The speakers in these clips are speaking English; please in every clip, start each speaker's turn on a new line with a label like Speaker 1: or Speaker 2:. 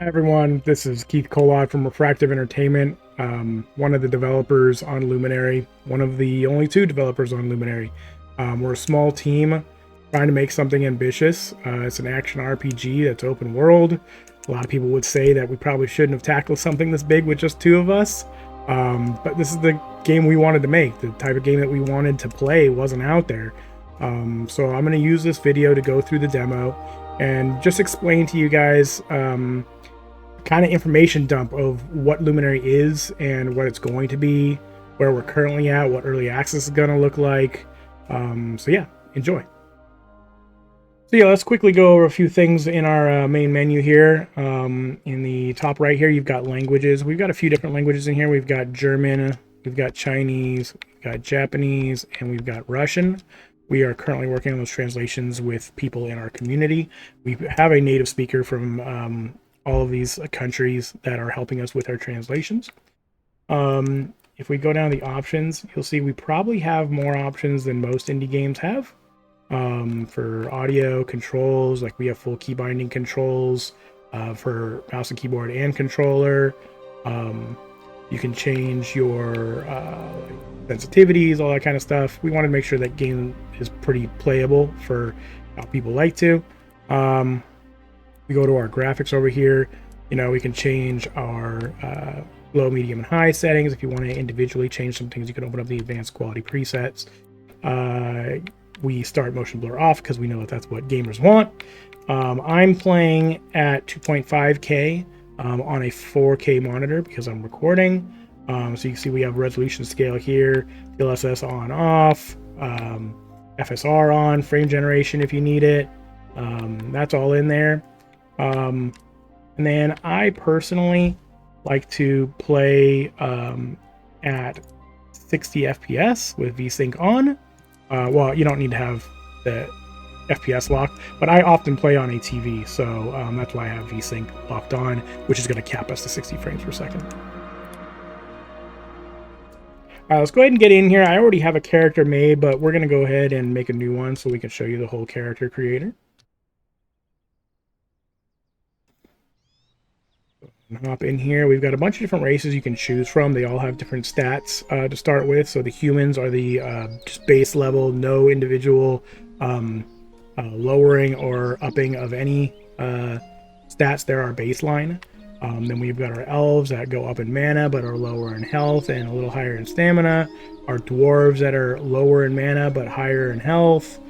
Speaker 1: Hi everyone, this is Keith Kolod from Refractive Entertainment, one of the developers on Luminary, one of the only two developers on Luminary. We're a small team trying to make something ambitious. It's an action RPG that's open world. A lot of people would say that we probably shouldn't have tackled something this big with just two of us, but this is the game we wanted to make. The type of game that we wanted to play wasn't out there. So I'm going to use this video to go through the demo and just explain to you guys kind of information dump of what Luminary is and what it's going to be, where we're currently at, what early access is going to look like. So yeah, enjoy. So yeah, let's quickly go over a few things in our main menu here. In the top right here, you've got languages. We've got a few different languages in here. We've got German, we've got Chinese, we've got Japanese, and we've got Russian. We are currently working on those translations with people in our community. We have a native speaker from all of these countries that are helping us with our translations. If we go down the options, you'll see we probably have more options than most indie games have. For audio controls, like we have full key binding controls for mouse and keyboard and controller. You can change your sensitivities, all that kind of stuff. We want to make sure that game is pretty playable for how people like to. We go to our graphics over here. You know, we can change our low, medium, and high settings. If you want to individually change some things, you can open up the advanced quality presets. We start motion blur off because we know that that's what gamers want. I'm playing at 2.5K on a 4K monitor because I'm recording. So you can see we have resolution scale here, DLSS on off, FSR on, frame generation if you need it. That's all in there. And then I personally like to play at 60 FPS with VSync on. Well, you don't need to have the FPS locked, but I often play on a TV, so that's why I have VSync locked on, which is going to cap us to 60 frames per second. All right, let's go ahead and get in here. I already have a character made, but we're going to go ahead and make a new one so we can show you the whole character creator. Hop in here. We've got a bunch of different races you can choose from. They all have different stats to start with. So the humans are the just base level, no individual lowering or upping of any stats. They're our baseline. Then we've got our elves that go up in mana but are lower in health and a little higher in stamina. Our dwarves that are lower in mana but higher in health.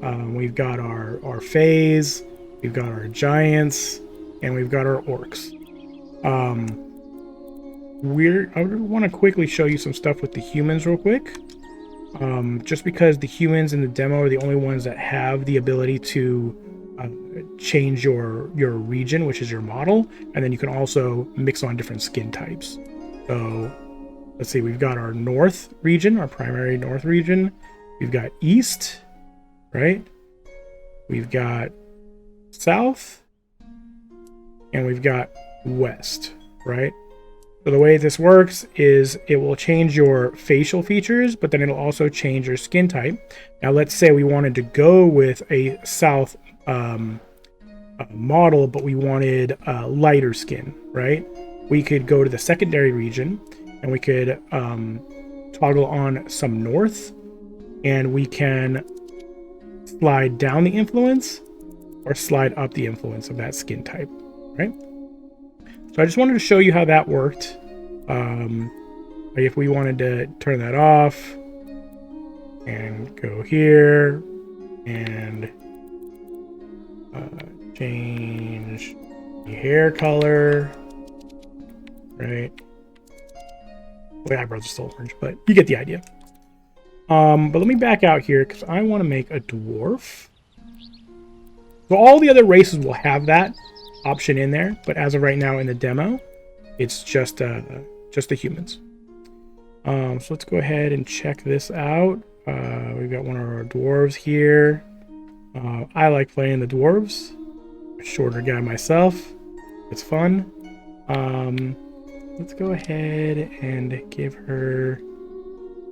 Speaker 1: We've got our fays. We've got our giants, and we've got our orcs. I want to quickly show you some stuff with the humans real quick. Just because the humans in the demo are the only ones that have the ability to change your region, which is your model, and then you can also mix on different skin types. So let's see, we've got our north region, our primary north region. We've got east, right? We've got south, and we've got west, right? So the way this works is it will change your facial features, but then it'll also change your skin type. Now let's say we wanted to go with a south model, but we wanted lighter skin, right? We could go to the secondary region and we could toggle on some north, and we can slide down the influence or slide up the influence of that skin type, right? So I just wanted to show you how that worked. Like if we wanted to turn that off and go here and change the hair color, right? The eyebrows are still orange, but you get the idea. But let me back out here because I want to make a dwarf. So all the other races will have that option in there, but as of right now in the demo, it's just the humans. So let's go ahead and check this out. We've got one of our dwarves here. I like playing the dwarves. A shorter guy myself. It's fun. Let's go ahead and give her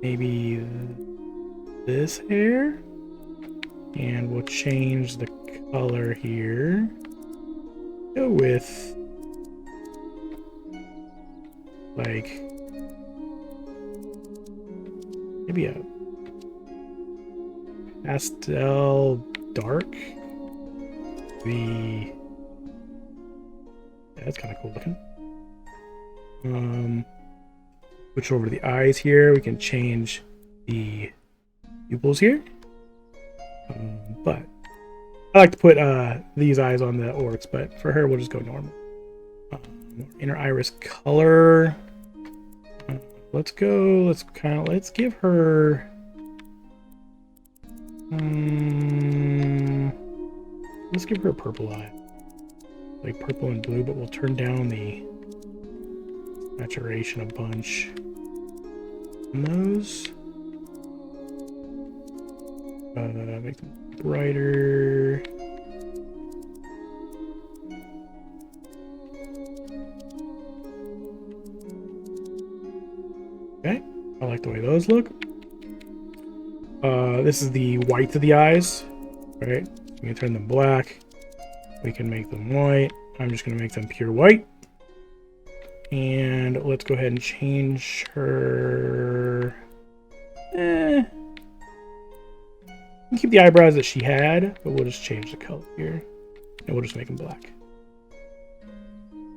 Speaker 1: maybe this hair, and we'll change the color here. Go with like maybe a pastel dark. Yeah, that's kind of cool looking. Switch over to the eyes here. We can change the pupils here. But I like to put these eyes on the orcs, but for her, we'll just go normal. Inner iris color. Let's give her. Let's give her a purple eye, like purple and blue, but we'll turn down the saturation a bunch on those. Make them brighter. Okay, I like the way those look. This is the white of the eyes, right? We can turn them black. We can make them white. I'm just going to make them pure white. And let's go ahead and change her. We'll keep the eyebrows that she had, but we'll just change the color here. And we'll just make them black.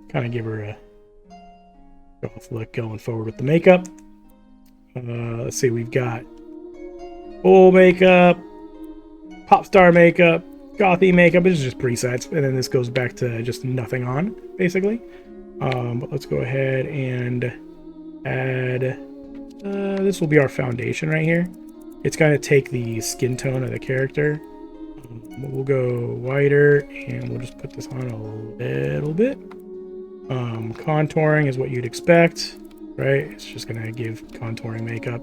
Speaker 1: Kind of give her a goth look going forward with the makeup. Let's see, we've got full makeup, pop star makeup, gothy makeup. It's just presets, and then this goes back to just nothing on, basically. But let's go ahead and add, this will be our foundation right here. It's going to take the skin tone of the character. We'll go whiter, and we'll just put this on a little bit. Contouring is what you'd expect, right? It's just going to give contouring makeup.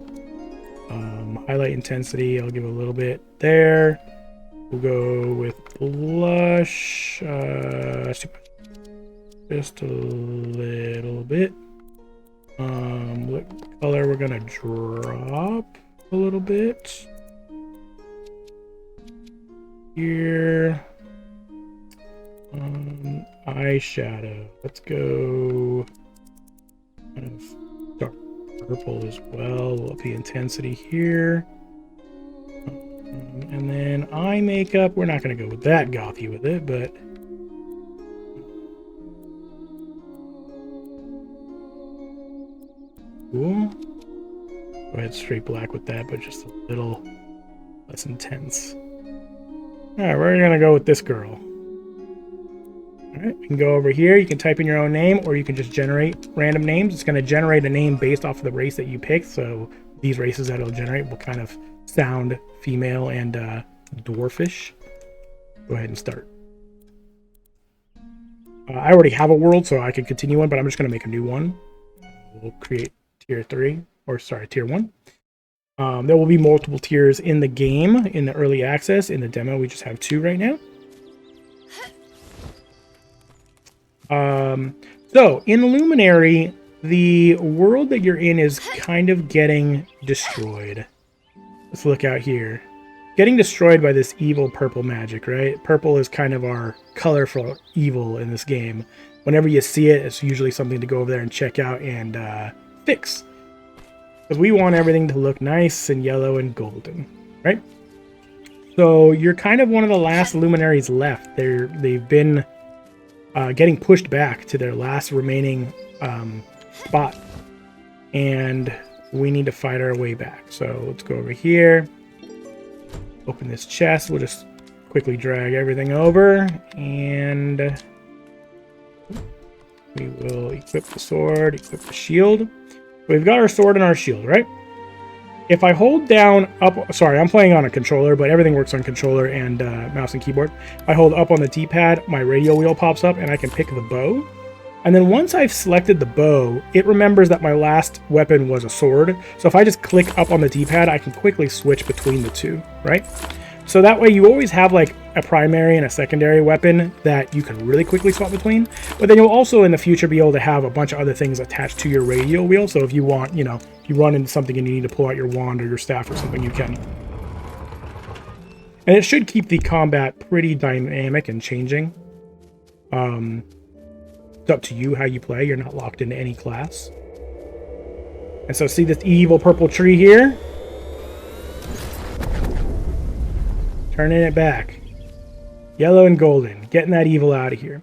Speaker 1: Highlight intensity, I'll give a little bit there. We'll go with blush, just a little bit. Lip color, we're gonna drop a little bit here. Eyeshadow, let's go kind of dark purple as well. We'll up the intensity here. And then eye makeup, we're not going to go with that gothy with it, but cool. Go ahead straight black with that, but just a little less intense. Alright, we're going to go with this girl. Alright, you can go over here, you can type in your own name, or you can just generate random names. It's going to generate a name based off of the race that you picked, so these races that it'll generate will kind of sound female and dwarfish. Go ahead and start. I already have a world, so I can continue one, but I'm just going to make a new one. We'll create tier 3, or sorry, tier 1. There will be multiple tiers in the game, in the early access. In the demo, we just have 2 right now. So, in Luminary, the world that you're in is kind of getting destroyed. Let's look out here. Getting destroyed by this evil purple magic, right? Purple is kind of our color for evil in this game. Whenever you see it, it's usually something to go over there and check out and fix. Because we want everything to look nice and yellow and golden, right? So you're kind of one of the last luminaries left. They've been getting pushed back to their last remaining spot. And we need to fight our way back. So let's go over here. Open this chest. We'll just quickly drag everything over. And we will equip the sword, equip the shield. We've got our sword and our shield, right? If I hold down up... Sorry, I'm playing on a controller, but everything works on controller and mouse and keyboard. If I hold up on the D-pad, my radio wheel pops up, and I can pick the bow. And then once I've selected the bow, it remembers that my last weapon was a sword. So if I just click up on the D-pad, I can quickly switch between the two, right? So that way you always have like a primary and a secondary weapon that you can really quickly swap between. But then you'll also in the future be able to have a bunch of other things attached to your radio wheel. So if you want, you know, if you run into something and you need to pull out your wand or your staff or something, you can. And it should keep the combat pretty dynamic and changing. It's up to you how you play. You're not locked into any class. And so see this evil purple tree here? Turning it back. Yellow and golden. Getting that evil out of here.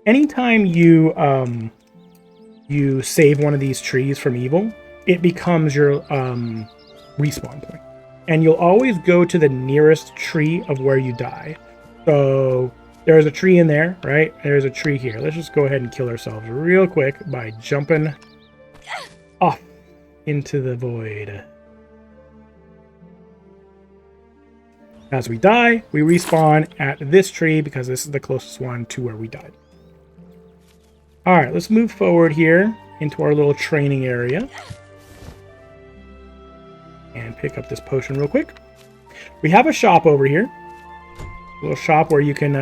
Speaker 1: Anytime you you save one of these trees from evil, it becomes your respawn point. And you'll always go to the nearest tree of where you die. So there's a tree in there, right? There's a tree here. Let's just go ahead and kill ourselves real quick by jumping off into the void. As we die, we respawn at this tree because this is the closest one to where we died. All right, let's move forward here into our little training area and pick up this potion real quick. We have a shop over here. A little shop where you can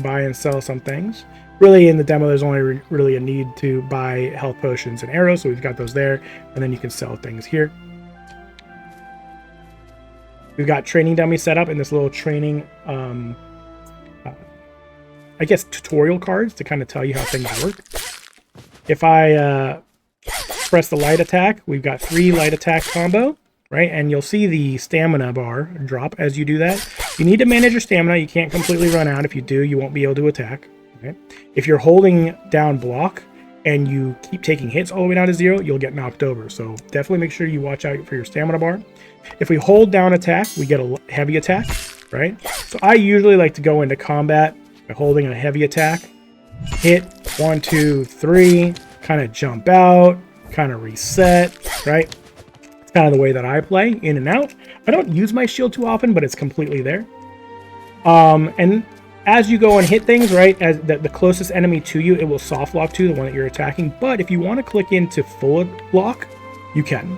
Speaker 1: buy and sell some things. Really, in the demo, there's only really a need to buy health potions and arrows, so we've got those there, and then you can sell things here. We've got training dummies set up in this little training, I guess, tutorial cards to kind of tell you how things work. If I press the light attack, we've got 3 light attack combo, right? And you'll see the stamina bar drop as you do that. You need to manage your stamina. You can't completely run out. If you do, you won't be able to attack. Okay? If you're holding down block and you keep taking hits all the way down to 0, you'll get knocked over. So definitely make sure you watch out for your stamina bar. If we hold down attack, we get a heavy attack, right? So I usually like to go into combat by holding a heavy attack, hit 1, 2, 3, kind of jump out, kind of reset, right? It's kind of the way that I play, in and out. I don't use my shield too often, but it's completely there. And as you go and hit things, right, as the closest enemy to you, it will soft lock to the one that you're attacking. But if you want to click into full lock, you can,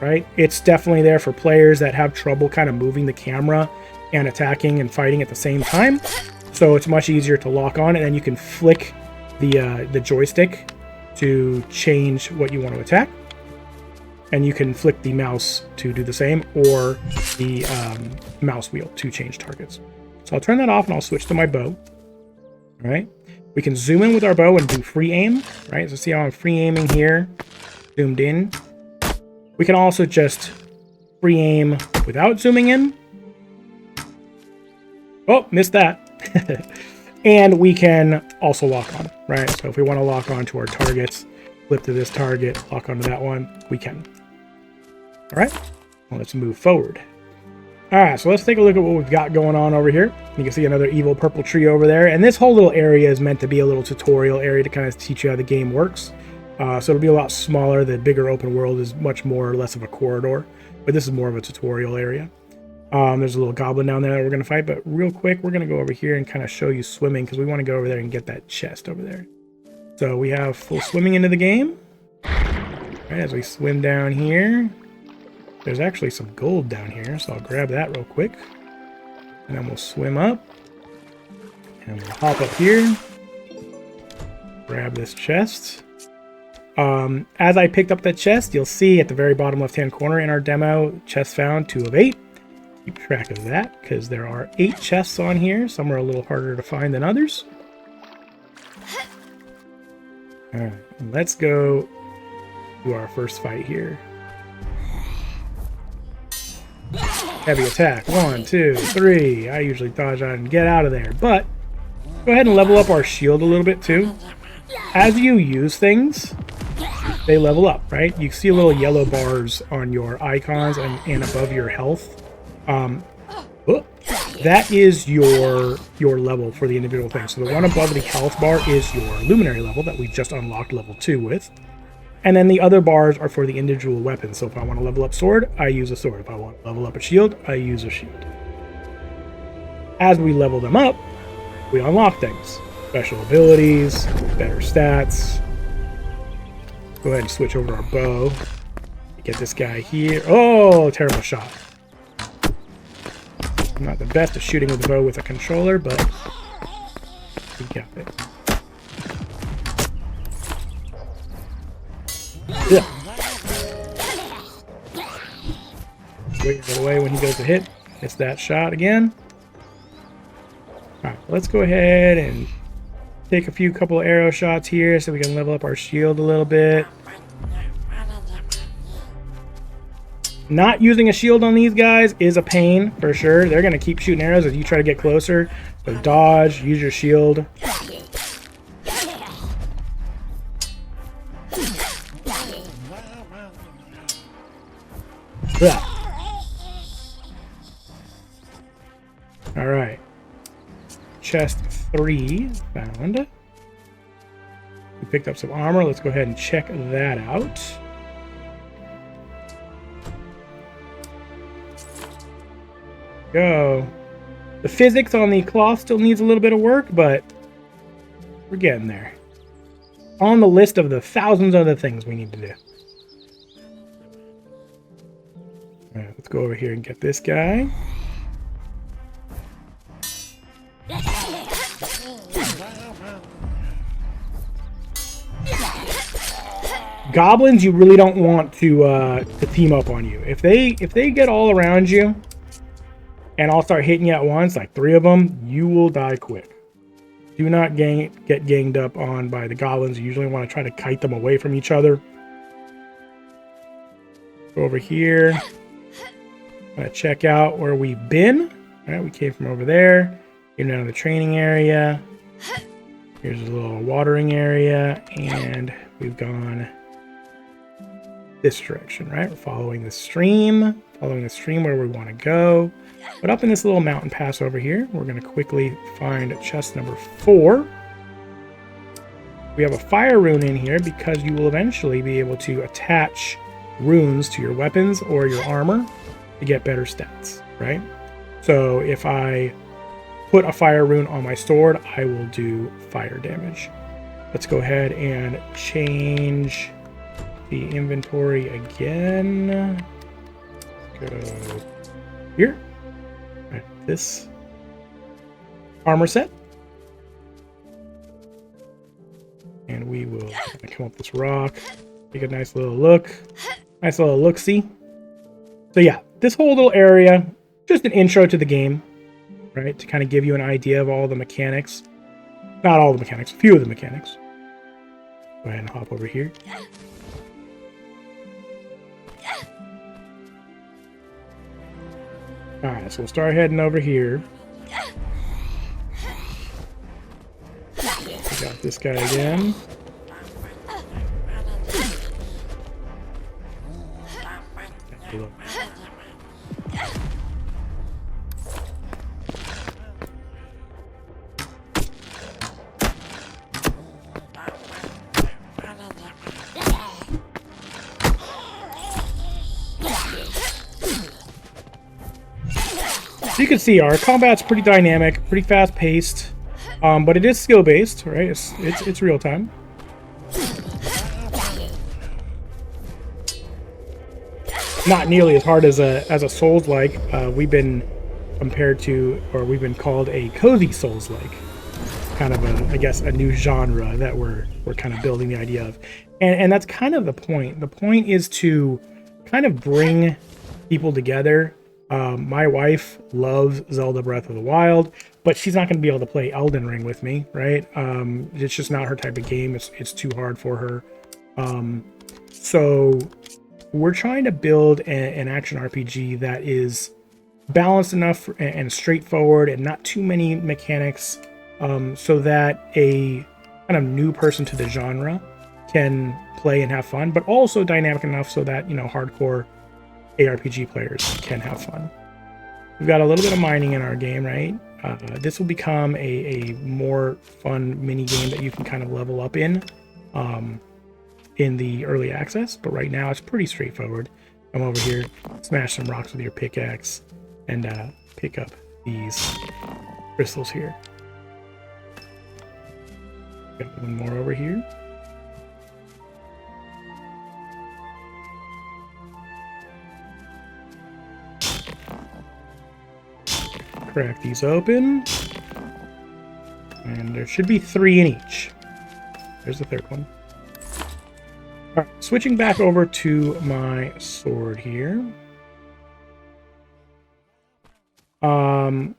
Speaker 1: right? It's definitely there for players that have trouble kind of moving the camera and attacking and fighting at the same time. So it's much easier to lock on, and then you can flick the joystick to change what you want to attack. And you can flick the mouse to do the same, or the mouse wheel to change targets. So I'll turn that off and I'll switch to my bow. All right. We can zoom in with our bow and do free aim, right? So see how I'm free aiming here, zoomed in. We can also just free aim without zooming in. Oh, missed that. And we can also lock on, right? So if we want to lock on to our targets, flip to this target, lock onto that one, we can. All right, well, let's move forward. All right, so let's take a look at what we've got going on over here. You can see another evil purple tree over there. And this whole little area is meant to be a little tutorial area to kind of teach you how the game works. So it'll be a lot smaller. The bigger open world is much more or less of a corridor, but this is more of a tutorial area. There's a little goblin down there that we're going to fight, but real quick, we're going to go over here and kind of show you swimming because we want to go over there and get that chest over there. So we have full swimming into the game. Right, as we swim down here, there's actually some gold down here, so I'll grab that real quick. And then we'll swim up. And we'll hop up here. Grab this chest. As I picked up that chest, you'll see at the very bottom left-hand corner in our demo, chest found, 2 of 8. Keep track of that, because there are 8 chests on here. Some are a little harder to find than others. Alright, let's go to our first fight here. Heavy attack. 1, 2, 3. I usually dodge out and get out of there. But go ahead and level up our shield a little bit too. As you use things, they level up, right? You see little yellow bars on your icons and above your health. That is your level for the individual thing. So the one above the health bar is your Luminary level that we just unlocked level 2 with. And then the other bars are for the individual weapons. So if I want to level up sword, I use a sword. If I want to level up a shield, I use a shield. As we level them up, we unlock things. Special abilities, better stats. Go ahead and switch over to our bow. Get this guy here. Oh, terrible shot. I'm not the best at shooting with the bow with a controller, but we got it. Yeah. Wait right away when he goes to hit. It's that shot again. Alright, let's go ahead and take a couple arrow shots here so we can level up our shield a little bit. Not using a shield on these guys is a pain for sure. They're going to keep shooting arrows as you try to get closer. So dodge, use your shield. All right. Chest 3 found. We picked up some armor. Let's go ahead and check that out. Go. The physics on the cloth still needs a little bit of work, but we're getting there. On the list of the thousands of other things we need to do. All right, let's go over here and get this guy. Goblins, you really don't want to team up on you. If they get all around you and all start hitting you at once, like 3 of them, you will die quick. Do not get ganged up on by the goblins. You usually want to try to kite them away from each other. Go over here. I'm gonna check out where we've been. All right, we came from over there. Came down to the training area. Here's a little watering area, and we've gone this direction, right? We're following the stream where we want to go. But up in this little mountain pass over here, we're going to quickly find chest number 4. We have a fire rune in here because you will eventually be able to attach runes to your weapons or your armor to get better stats, right? So if I put a fire rune on my sword, I will do fire damage. Let's go ahead and change the inventory again. Let's go here. Right, this armor set. And we will come up this rock. Take a nice little look. Nice little look-see. So yeah, this whole little area, just an intro to the game, right? To kind of give you an idea of all the mechanics. Not all the mechanics, a few of the mechanics. Go ahead and hop over here. Alright, so we'll start heading over here. We got this guy again. You can see our combat's pretty dynamic, pretty fast-paced, but it is skill-based, right? It's real time. Not nearly as hard as a Souls-like. We've been compared to, or we've been called a cozy Souls-like, kind of I guess a new genre that we're kind of building the idea of, and that's kind of the point. The point is to kind of bring people together. My wife loves Zelda Breath of the Wild, but she's not going to be able to play Elden Ring with me, right? It's just not her type of game. It's too hard for her. So we're trying to build an action RPG that is balanced enough and straightforward and not too many mechanics, so that a kind of new person to the genre can play and have fun, but also dynamic enough so that, you know, hardcore ARPG players can have fun. We've got a little bit of mining in our game, right? This will become a more fun mini game that you can kind of level up in the early access, but right now it's pretty straightforward. Come over here, smash some rocks with your pickaxe, and pick up these crystals here. Got one more over here. Crack these open, and there should be 3 in each. There's the 3rd one. All right, switching back over to my sword here. I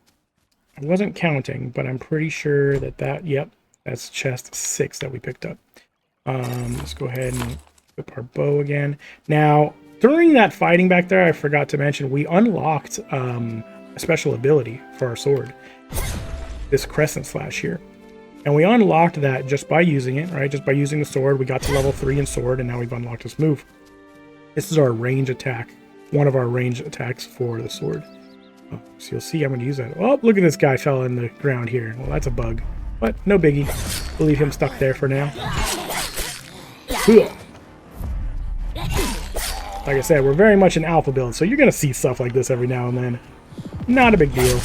Speaker 1: wasn't counting, but I'm pretty sure yep, that's chest 6 that we picked up. Let's go ahead and equip our bow again. Now, during that fighting back there, I forgot to mention, we unlocked a special ability for our sword. This crescent slash here. And we unlocked that just by using it, right? Just by using the sword. We got to level 3 in sword, and now we've unlocked this move. This is our range attack. One of our range attacks for the sword. Oh, so you'll see I'm going to use that. Oh, look at this guy fell in the ground here. Well, that's a bug. But no biggie. We'll leave him stuck there for now. Like I said, we're very much an alpha build, so you're going to see stuff like this every now and then. Not a big deal.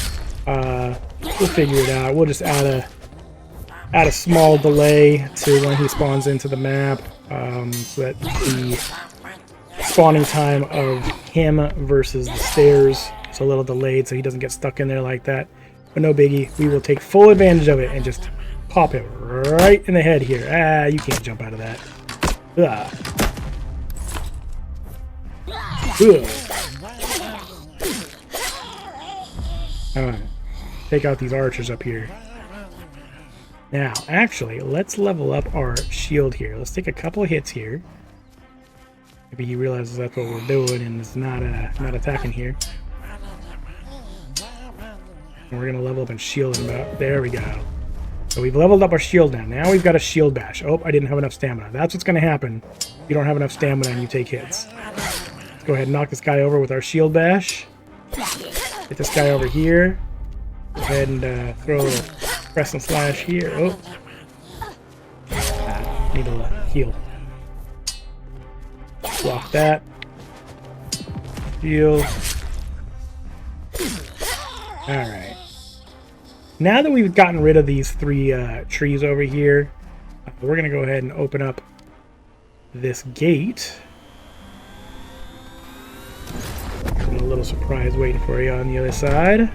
Speaker 1: We'll figure it out. We'll just add a small delay to when he spawns into the map, so that the spawning time of him versus the stairs is a little delayed, so he doesn't get stuck in there like that. But no biggie. We will take full advantage of it and just pop him right in the head here. Ah, you can't jump out of that. Ugh. Alright, take out these archers up here. Now, actually, let's level up our shield here. Let's take a couple of hits here. Maybe he realizes that's what we're doing and is not attacking here. And we're gonna level up and shield him up. There we go. So we've leveled up our shield now. Now we've got a shield bash. Oh, I didn't have enough stamina. That's what's gonna happen. You don't have enough stamina and you take hits. Let's go ahead and knock this guy over with our shield bash. Get this guy over here. Go ahead and throw a crescent slash here. Oh. Need a heal. Block that. Heal. Alright. Now that we've gotten rid of these 3 trees over here, we're going to go ahead and open up this gate. Got a little surprise waiting for you on the other side.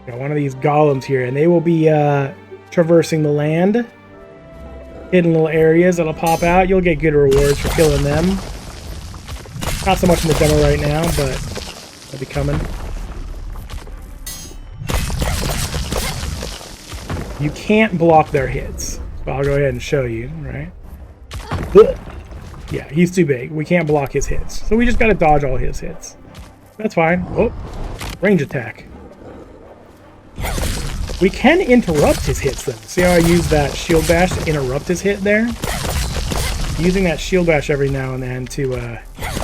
Speaker 1: Got one of these golems here, and they will be traversing the land. Hidden little areas that'll pop out. You'll get good rewards for killing them. Not so much in the demo right now, but they'll be coming. You can't block their hits. So I'll go ahead and show you, right? Yeah, he's too big. We can't block his hits. So we just gotta dodge all his hits. That's fine. Oh, range attack. We can interrupt his hits, though. See how I use that shield bash to interrupt his hit there? Using that shield bash every now and then to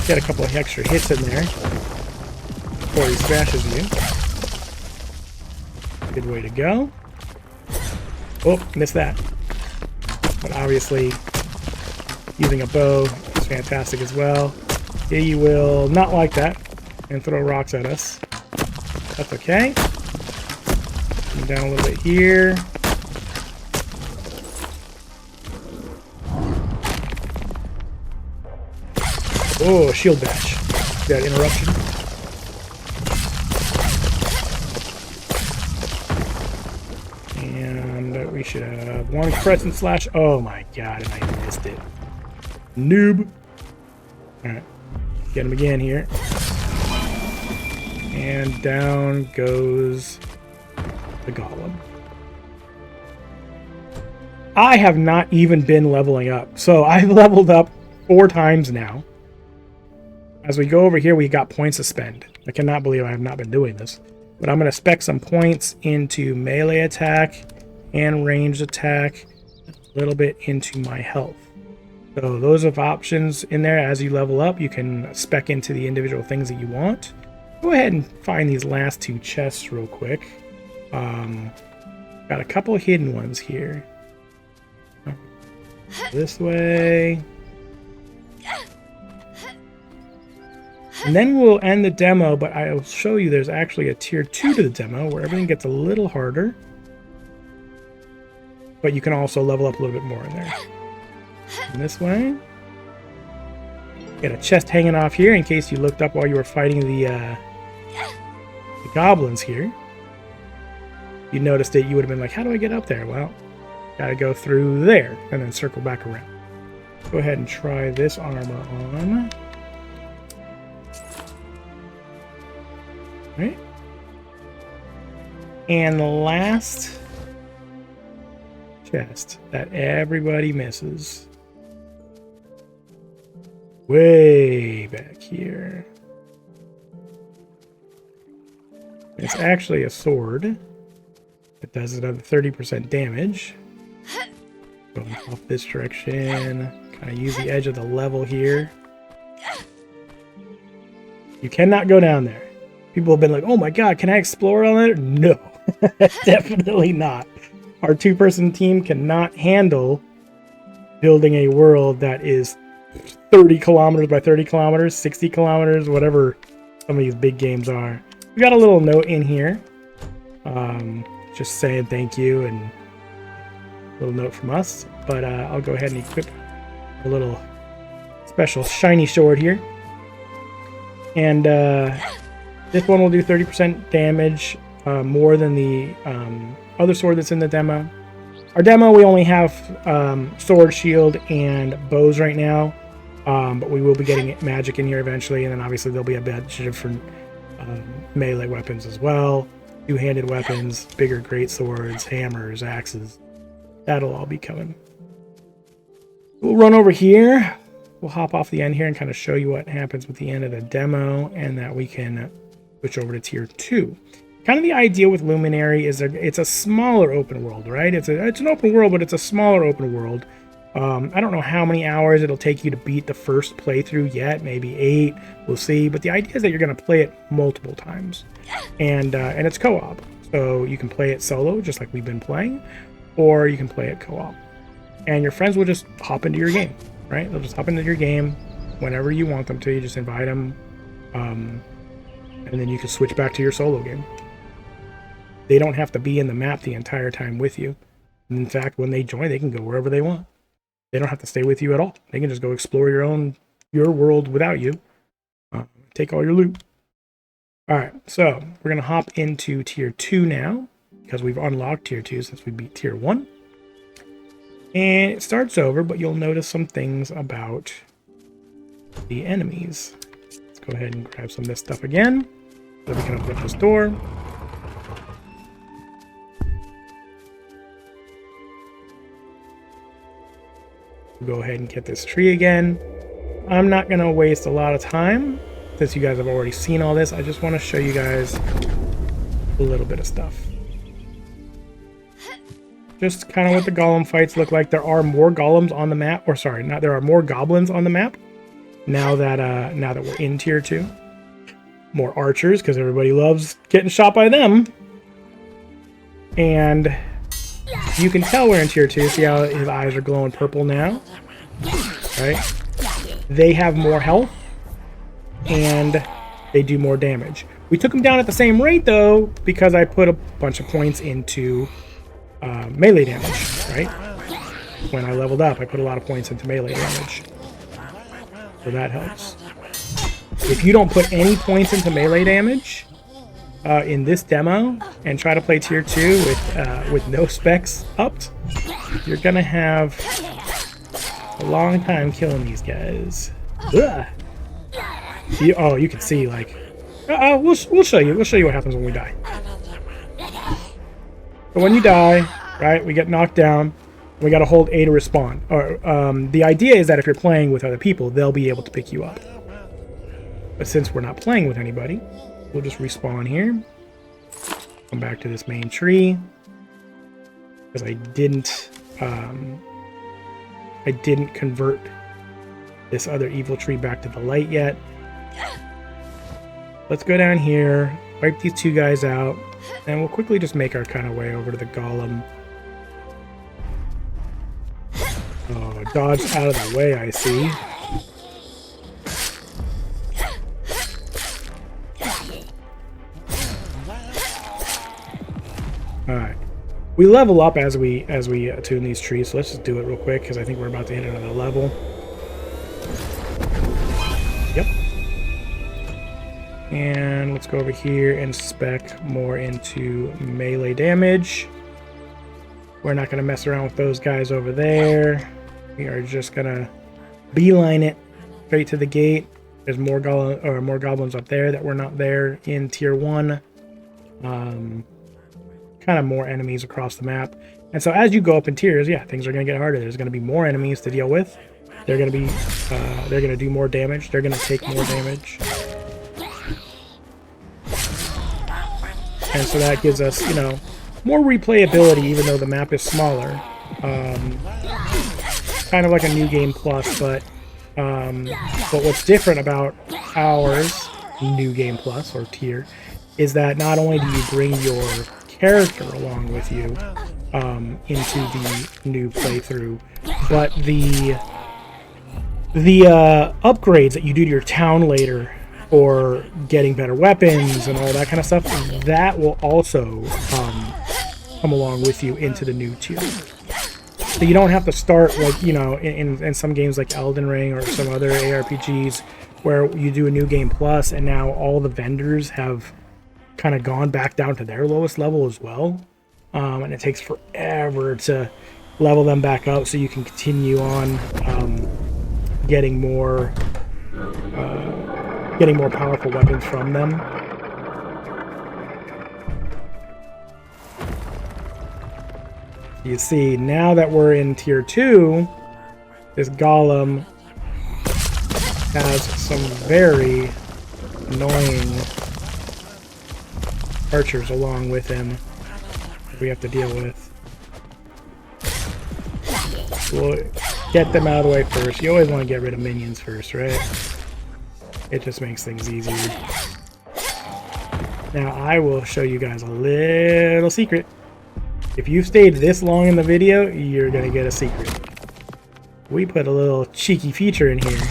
Speaker 1: get a couple of extra hits in there before he smashes you. Good way to go. Oh, missed that. But obviously, using a bow is fantastic as well. He will not like that and throw rocks at us. That's okay. Down a little bit here. Oh, shield bash. Got interruption. And we should have one crescent slash. Oh my god, and I missed it. Noob. Alright. Get him again here. And down goes the golem. I have not even been leveling up. So I've leveled up 4 times now. As we go over here, we got points to spend. I cannot believe I have not been doing this. But I'm going to spec some points into melee attack and ranged attack. A little bit into my health. So those are options in there. As you level up, you can spec into the individual things that you want. Go ahead and find these last 2 chests real quick. Got a couple of hidden ones here. This way. And then we'll end the demo, but I'll show you there's actually a tier 2 to the demo where everything gets a little harder. But you can also level up a little bit more in there. And this way. Got a chest hanging off here in case you looked up while you were fighting the goblins here. You noticed it, you would have been like, how do I get up there? Well, gotta go through there and then circle back around. Go ahead and try this armor on. Right? And the last chest that everybody misses. Way back here. It's actually a sword. It does another 30% damage. Going off this direction. Kind of use the edge of the level here. You cannot go down there. People have been like, oh my god, can I explore on it? No, definitely not. Our two-person team cannot handle building a world that is 30 kilometers by 30 kilometers, 60 kilometers, whatever some of these big games are. We got a little note in here. Just saying thank you and a little note from us. But I'll go ahead and equip a little special shiny sword here. And this one will do 30% damage, more than the other sword that's in the demo. Our demo, we only have sword, shield, and bows right now. But we will be getting magic in here eventually. And then obviously there'll be a bunch of different melee weapons as well. Two-handed weapons, bigger great swords, hammers, axes. That'll all be coming. We'll run over here. We'll hop off the end here and kind of show you what happens with the end of the demo, and that we can switch over to tier 2. Kind of the idea with Luminary is that it's a smaller open world, right? It's an open world, but it's a smaller open world. I don't know how many hours it'll take you to beat the first playthrough yet, maybe 8, we'll see. But the idea is that you're going to play it multiple times, and it's co-op, so you can play it solo, just like we've been playing, or you can play it co-op, and your friends will just hop into your game, right? They'll just hop into your game whenever you want them to. You just invite them, and then you can switch back to your solo game. They don't have to be in the map the entire time with you. In fact, when they join, they can go wherever they want. They don't have to stay with you at all. They can just go explore your world without you. Take all your loot. All right, so we're going to hop into tier 2 now, because we've unlocked tier 2 since we beat tier 1. And it starts over, but you'll notice some things about the enemies. Let's go ahead and grab some of this stuff again, so we can open up this door. Go ahead and get this tree again. I'm not going to waste a lot of time since you guys have already seen all this. I just want to show you guys a little bit of stuff. Just kind of what the golem fights look like. There are more golems on the map, or sorry, there are more goblins on the map now that we're in tier 2. More archers, because everybody loves getting shot by them. And you can tell we're in tier 2. See how his eyes are glowing purple now? Right? They have more health, and they do more damage. We took them down at the same rate, though, because I put a bunch of points into melee damage, right? When I leveled up, I put a lot of points into melee damage. So that helps. If you don't put any points into melee damage in this demo and try to play tier 2 with no specs upped, you're gonna have a long time killing these guys. Ugh. You can see, like, we'll show you. We'll show you what happens when we die. So when you die, right, we get knocked down. We got to hold A to respawn. Or the idea is that if you're playing with other people, they'll be able to pick you up. But since we're not playing with anybody, we'll just respawn here. Come back to this main tree, because I didn't convert this other evil tree back to the light yet. Let's go down here, wipe these two guys out, and we'll quickly just make our kind of way over to the golem. Oh, dodge out of the way, I see. Alright. We level up as we attune these trees, so let's just do it real quick, because I think we're about to hit another level. Yep. And let's go over here and spec more into melee damage. We're not going to mess around with those guys over there. We are just going to beeline it straight to the gate. There's more goblins up there that were not there in tier 1. kind of more enemies across the map. And so as you go up in tiers, yeah, things are going to get harder. There's going to be more enemies to deal with. They're going to be, they're going to do more damage. They're going to take more damage. And so that gives us, you know, more replayability, even though the map is smaller. Kind of like a New Game Plus, but what's different about ours, New Game Plus, or tier, is that not only do you bring your character along with you into the new playthrough, but the upgrades that you do to your town later, or getting better weapons and all that kind of stuff, that will also come along with you into the new tier. So you don't have to start like, you know, in some games like Elden Ring or some other ARPGs where you do a New Game Plus and now all the vendors have kind of gone back down to their lowest level as well. And it takes forever to level them back up so you can continue on getting more powerful weapons from them. You see, now that we're in tier 2, this golem has some very annoying archers along with him that we have to deal with. We'll get them out of the way first. You always want to get rid of minions first, right? It just makes things easier. Now I will show you guys a little secret. If you stayed this long in the video, you're gonna get a secret. We put a little cheeky feature in here.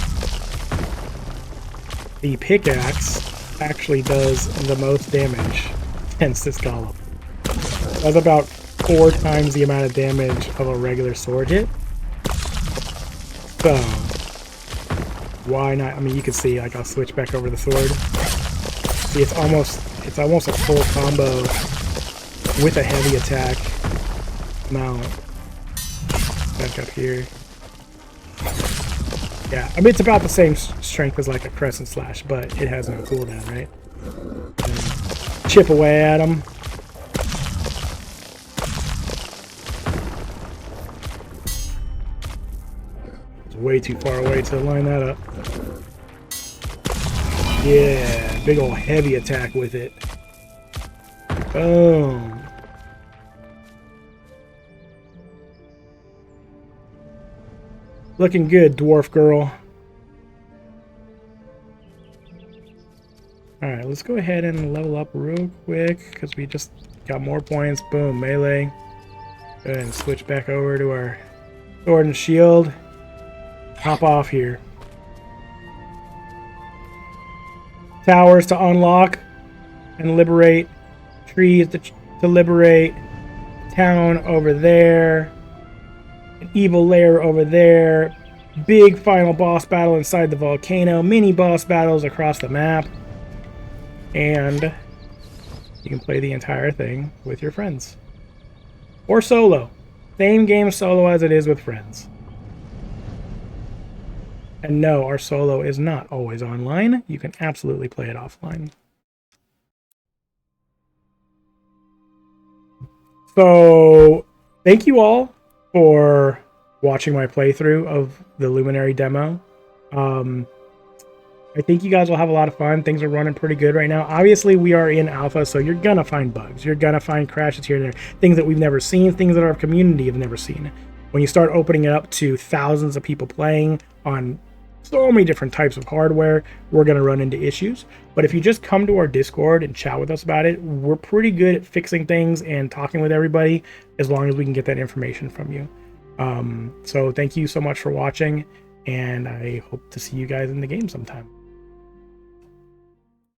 Speaker 1: The pickaxe actually does the most damage against this golem. That's about 4 times the amount of damage of a regular sword hit. So why not? I mean, you can see, like, I'll switch back over the sword. See, it's almost a full combo with a heavy attack mount. Back up here. Yeah, I mean, it's about the same strength as like a crescent slash, but it has no cooldown, right? And chip away at them. It's way too far away to line that up. Yeah, big old heavy attack with it. Boom. Looking good, dwarf girl. Alright, let's go ahead and level up real quick because we just got more points. Boom, melee. Go ahead and switch back over to our sword and shield. Hop off here. Towers to unlock and liberate. Trees to liberate. Town over there. An evil lair over there. Big final boss battle inside the volcano. Mini boss battles across the map. And you can play the entire thing with your friends. Or solo. Same game solo as it is with friends. And no, our solo is not always online. You can absolutely play it offline. So, thank you all for watching my playthrough of the Luminary demo. I think you guys will have a lot of fun. Things are running pretty good right now. Obviously, we are in alpha, so you're going to find bugs. You're going to find crashes here and there. Things that we've never seen, things that our community have never seen. When you start opening it up to thousands of people playing on so many different types of hardware, we're going to run into issues. But if you just come to our Discord and chat with us about it, we're pretty good at fixing things and talking with everybody as long as we can get that information from you. So thank you so much for watching, and I hope to see you guys in the game sometime.